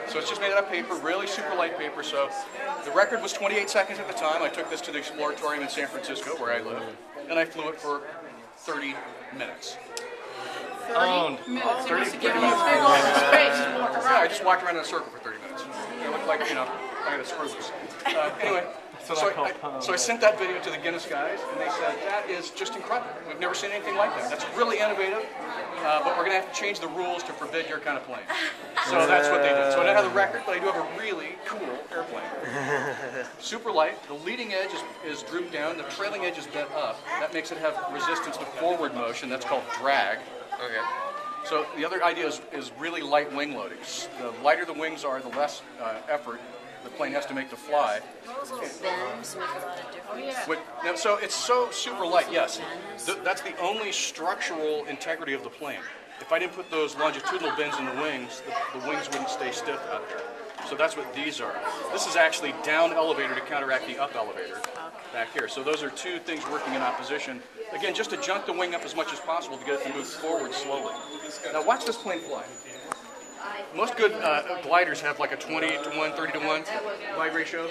So it's just made out of paper, really super light paper. So the record was 28 seconds at the time. I took this to the Exploratorium in San Francisco, where I live, and I flew it for 30 minutes. 30 minutes. 30 Give me minutes. a big old space to walk Yeah, I around. just walked around in a circle for 30 minutes. It looked like, I had a screw loose. Anyway, so I sent that video to the Guinness guys, and they said, that is just incredible. We've never seen anything like that. That's really innovative, but we're going to have to change the rules to forbid your kind of plane. So that's what they did. So I don't have the record, but I do have a really cool airplane. Super light. The leading edge is drooped down. The trailing edge is bent up. That makes it have resistance to forward motion. That's called drag. Okay. So the other idea is really light wing loading. The lighter the wings are, the less effort the plane has to make to fly. Those little bends make a lot of difference. So it's so super light, yes. That's the only structural integrity of the plane. If I didn't put those longitudinal bends in the wings wouldn't stay stiff out there. So that's what these are. This is actually down elevator to counteract the up elevator back here. So those are two things working in opposition. Again, just to junk the wing up as much as possible to get it to move forward slowly. Now watch this plane fly. Most good gliders have like a 20-to-1, 30-to-1 glide ratio.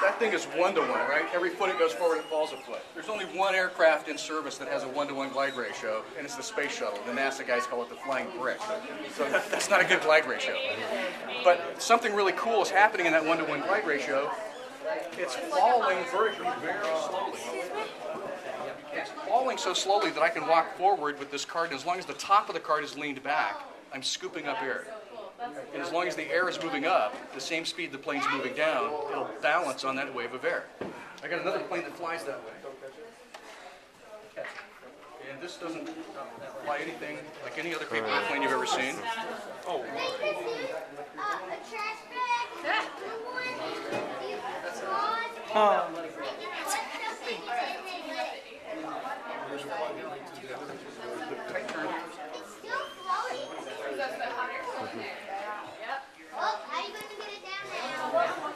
That thing is 1-to-1, right? Every foot it goes forward, it falls a foot. There's only one aircraft in service that has a 1-to-1 glide ratio, and it's the space shuttle. The NASA guys call it the flying brick. So that's not a good glide ratio. But something really cool is happening in that 1-to-1 glide ratio. It's falling vertically very slowly. It's falling so slowly that I can walk forward with this cart, and as long as the top of the cart is leaned back, I'm scooping up air. And as long as the air is moving up, the same speed the plane's moving down, it'll balance on that wave of air. I got another plane that flies that way. And this doesn't fly anything like any other paper plane you've ever seen. Oh,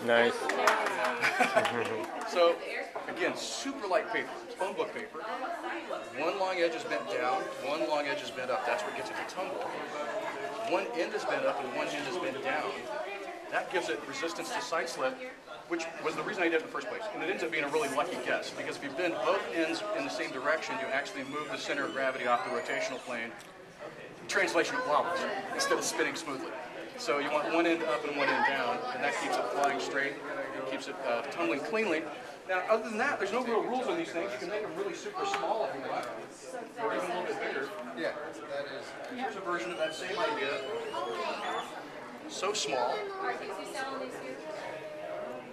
Nice. So, again, super light paper. It's phone book paper. One long edge is bent down, one long edge is bent up. That's what gets it to tumble. One end is bent up and one end is bent down. That gives it resistance to side slip, which was the reason I did it in the first place. And it ends up being a really lucky guess, because if you bend both ends in the same direction, you actually move the center of gravity off the rotational plane. Translation of wobbles, instead of spinning smoothly. So you want one end up and one end down, and that keeps it flying straight and keeps it tumbling cleanly. Now, other than that, there's no real rules on these things. You can make them really super small if you want, or even a little bit bigger. Yeah, that is. Here's a version of that same idea. So small,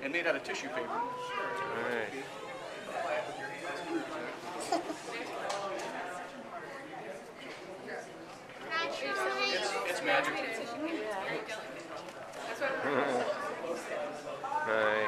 and made out of tissue paper. All right. It's magic. Nice.